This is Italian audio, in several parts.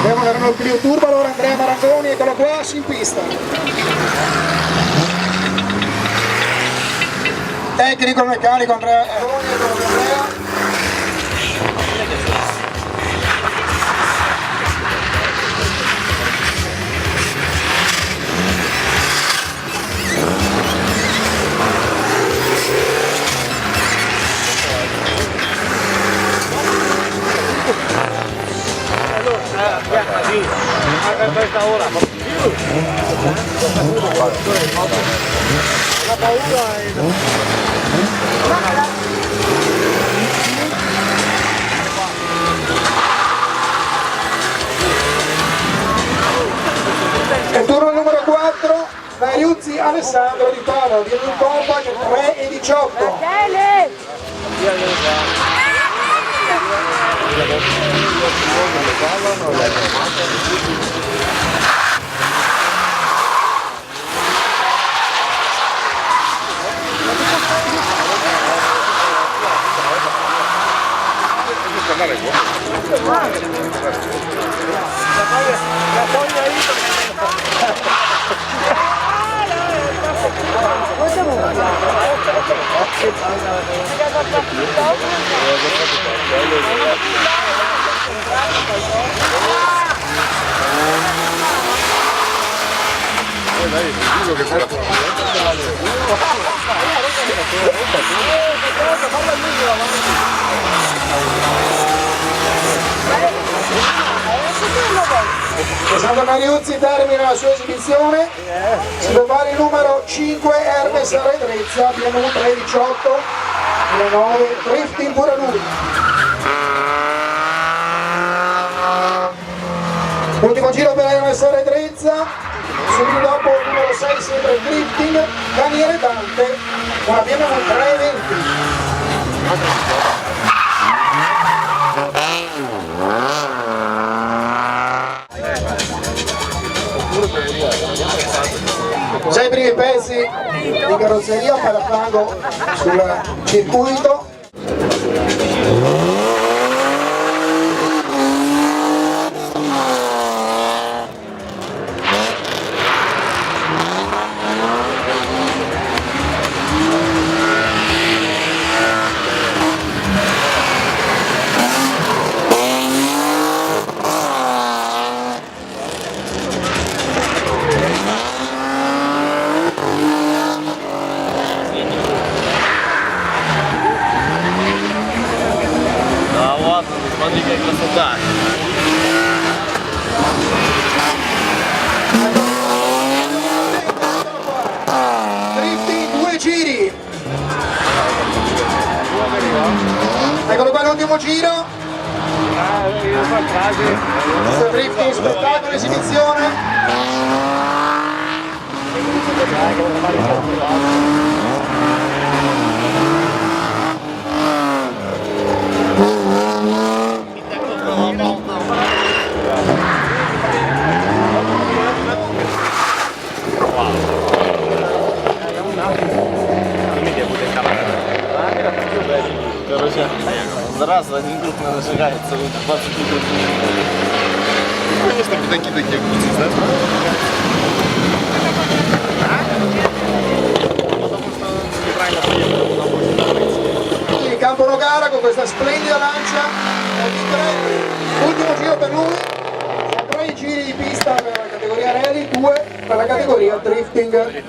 Abbiamo la Renault Clio Turbo, allora Andrea Marangoni, eccolo qua, in pista. Tecnico meccanico Andrea Marangoni, eccolo qua Andrea. Questa ora la paura è il turno numero 4, Nariuzzi Alessandro di Padova, viene in compact 3,18. Alessandro Nariuzzi termina la sua esibizione, si prepara il numero 5 Hermes Redrezza, BMW 318, 9, drifting pure lui. Ultimo giro per Hermes Redrezza, subito dopo il numero 6 sempre il drifting, Daniele Dante, una BMW 320. Già i primi pezzi di carrozzeria per la fango sul circuito. Eccolo qua l'ultimo giro. Questo drifting spettacolo, esibizione. Зараза, один круг не зажигается, 20 кругов. Конечно, пятаки такие крутятся, да? Потому что неправильно поехали на больше. Il campo gara con questa splendida lancia, ultimo giro per lui, 3 giri di pista per la categoria rally, 2 per la categoria drifting.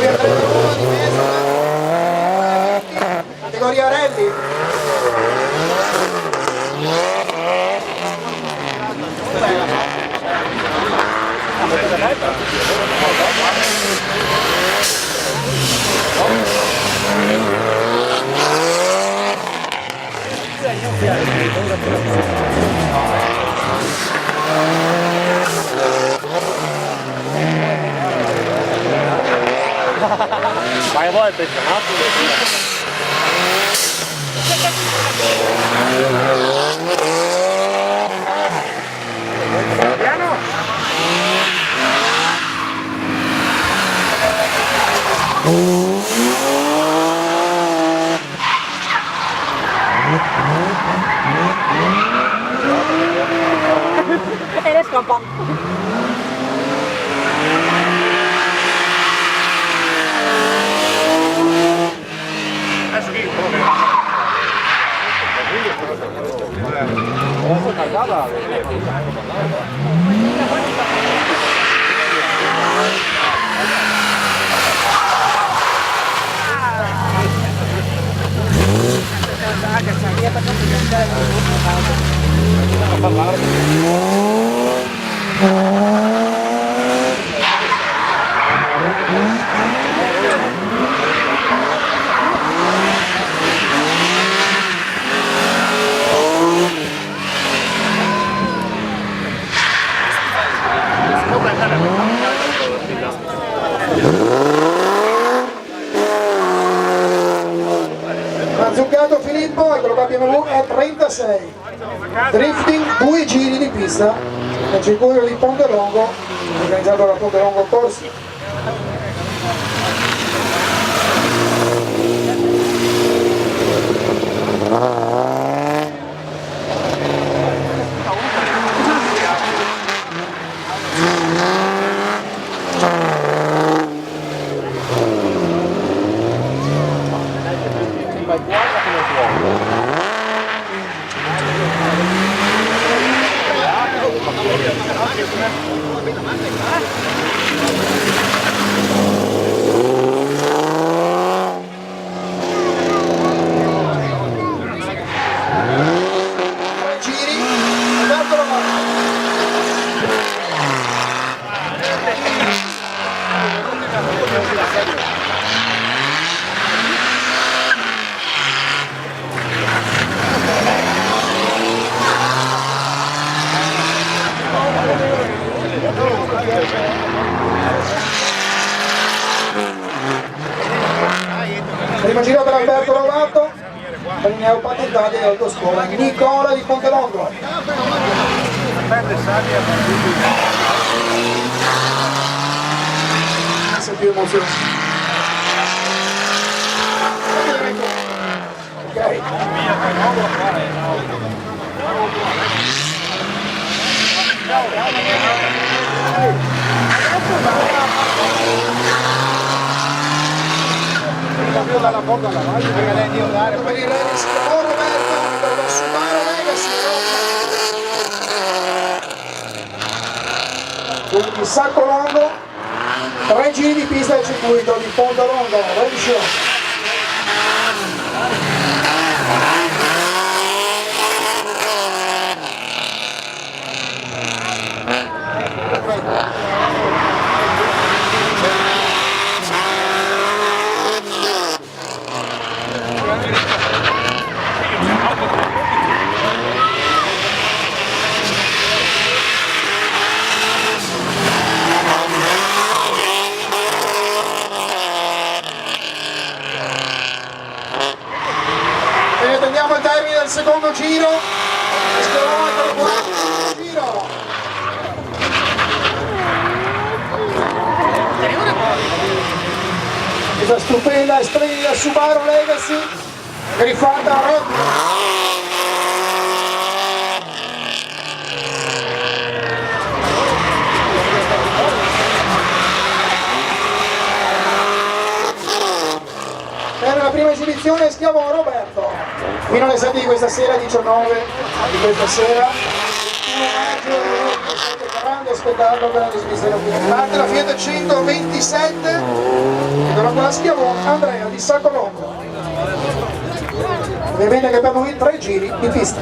Lui è 31 di mezzo, categoria rally. Vai a volte chiamato. Eres capaz. Mazzuccato Filippo, eccolo qua, BMW è 36. Drifting, 2 giri di pista nel circuito di Pontelongo, organizzato da Pontelongo Corsi. Primo giro per Alberto Lovato, per i neopatentati dell'autoscuola Nicola di Pontelongo. Se più emozionato. Ok. Dalla porta alla valle perché lei dio dare Per il rally si chiamò Roberto, per lo Subaru Legacy. Quindi Sacco Longo, 3 giri di pista del circuito di Pontelongo, Rally Show. E teniamo il termine del secondo giro, scalata al quarto giro. Questa stupenda e splendida Subaru Legacy rifatta a Rotto. Per la prima esibizione schiavò Roberto fino alle 7 di questa sera, 19 di questa sera, 1 maggio, grande spettacolo per la dismissione finale. Parte la Fiat 127 dalla qua Schiavone, Andrea di Saccolombo. Ovviamente che per noi 3 giri di pista.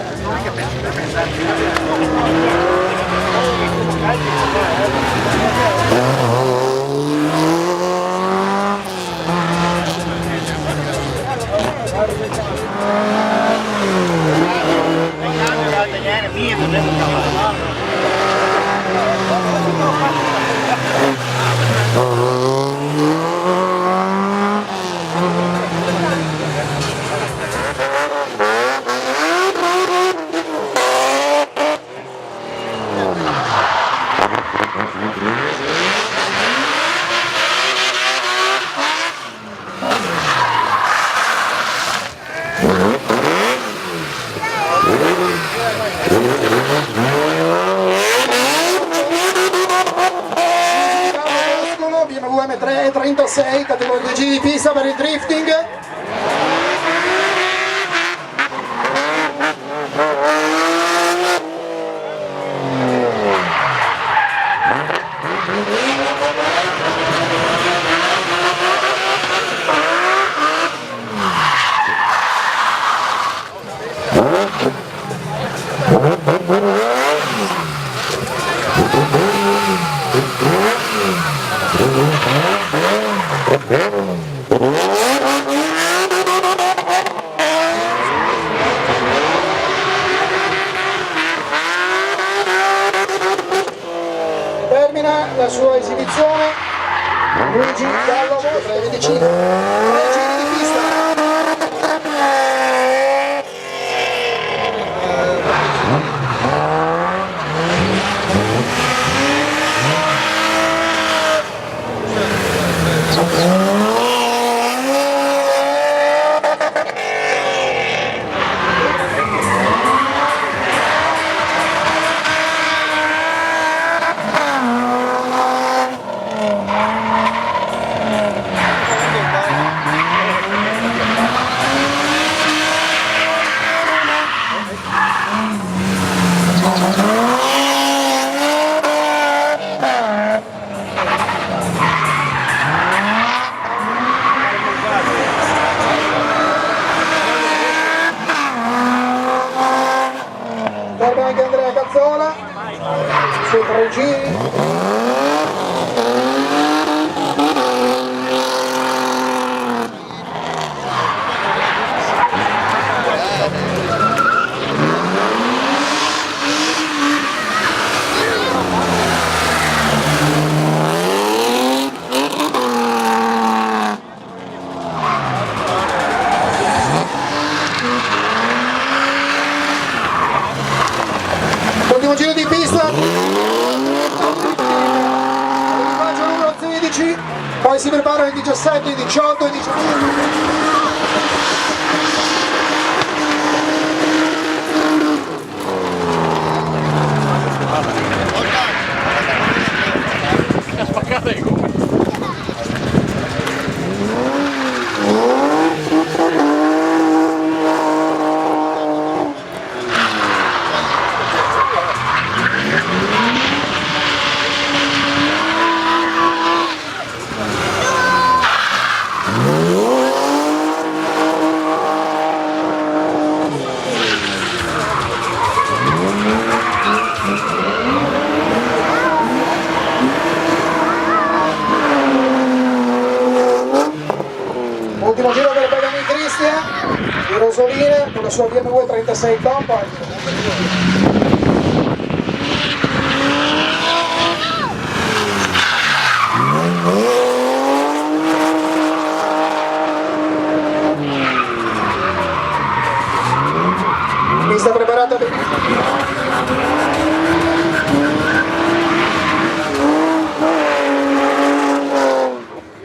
BMW M3 36, categoria 2 giri di pista per il drifting. Termina la sua esibizione Luigi Gallo, 3 giri di pista. Termina anche Andrea Cazzola sui 3 giri. Ultimo giro di pista, l'equipaggio numero 16, poi si preparano i 17, i 18 e i 19. Ultimo giro per Pagani Cristian di Rosoline con la sua BMW 36 Compact. Pista preparata per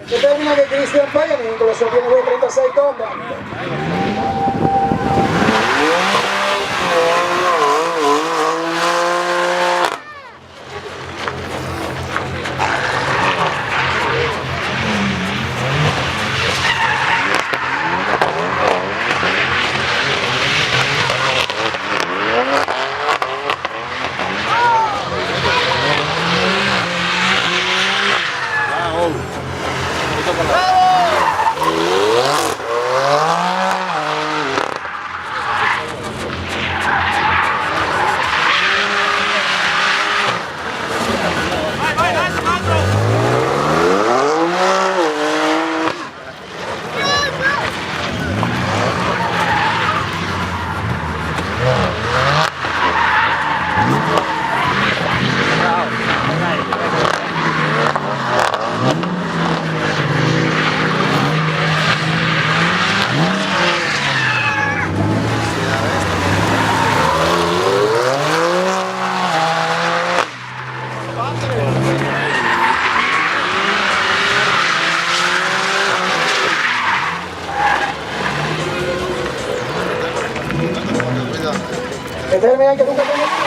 determina che Cristian Pagani con la sua BMW 36 Compact. Bene anche Luca Benetti.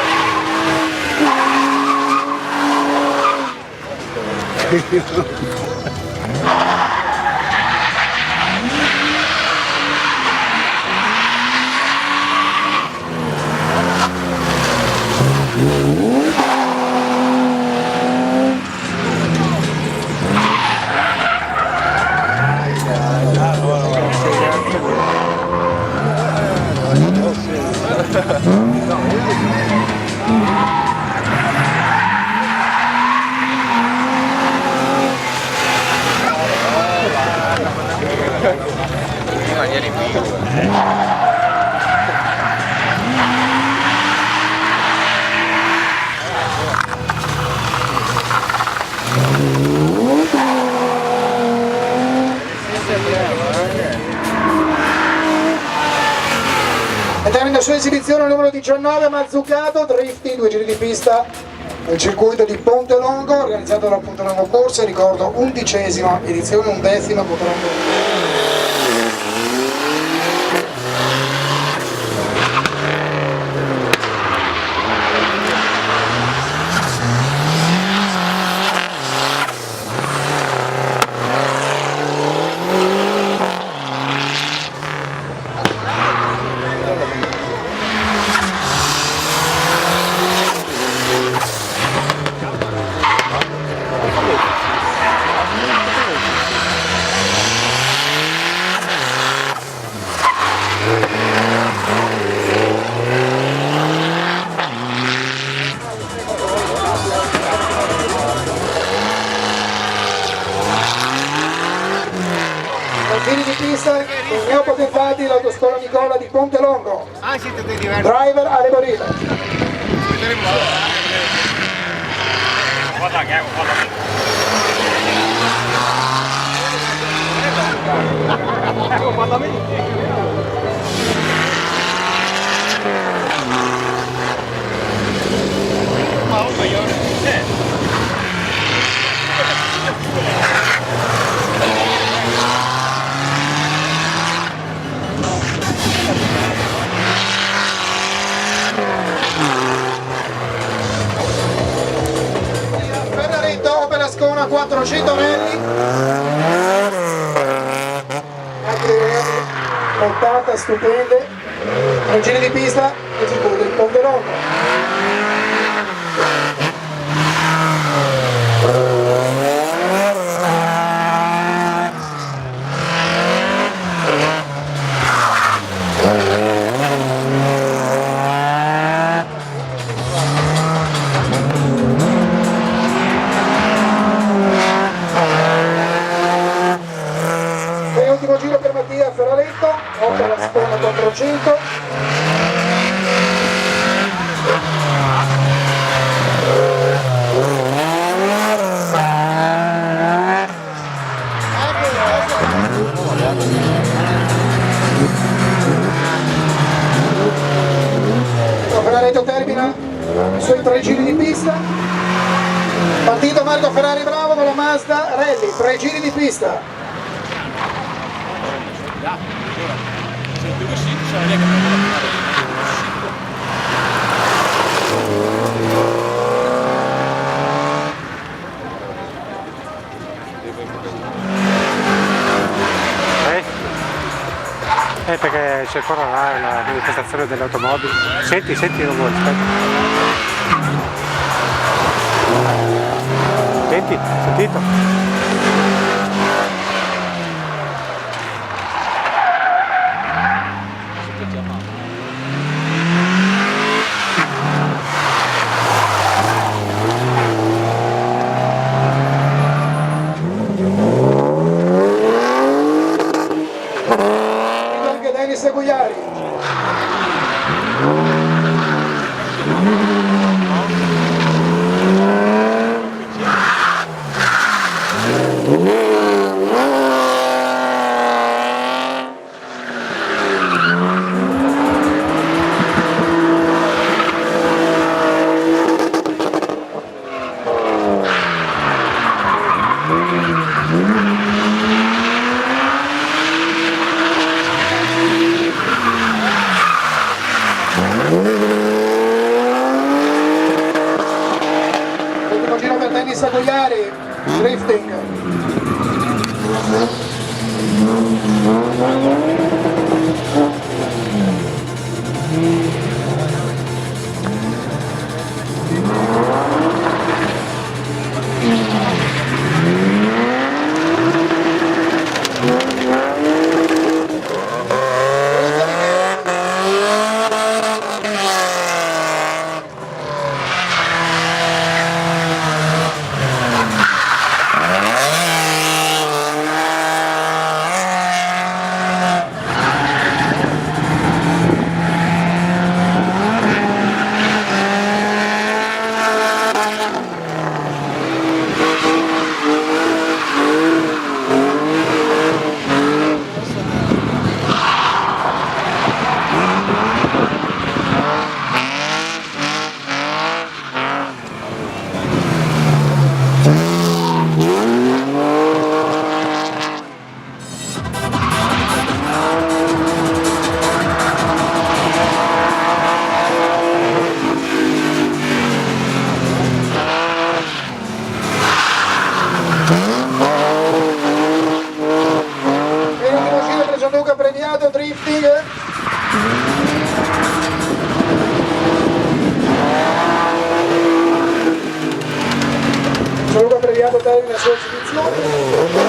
E termina la sua esibizione numero 19 Mazzucato, drifting, 2 giri di pista nel circuito di Ponte Longo, organizzato dalla Ponte Longo Corse, ricordo 11ª edizione, 11ª Ponte Longo. Giri di pista con neopotentati l'autoscuola Nicola di Ponte Longo. Driver Ale Borilla. Scona 400 anelli, altri 80 stupende, un giro di pista e circuito il Ponte Longo. Giro per Mattia Ferraretto, opera Scona 400. Ferraretto termina i suoi 3 giri di pista. Partito Marco Ferrari Bravo con la Mazda Rally, 3 giri di pista. Perché c'è ancora là la manifestazione delle automobili. Senti il rumore, aspetta. Senti, sentito? Seguiari. drifting. Penultimo giro per Gianluca premiato, drifting. Gianluca premiato termina la sua esibizione.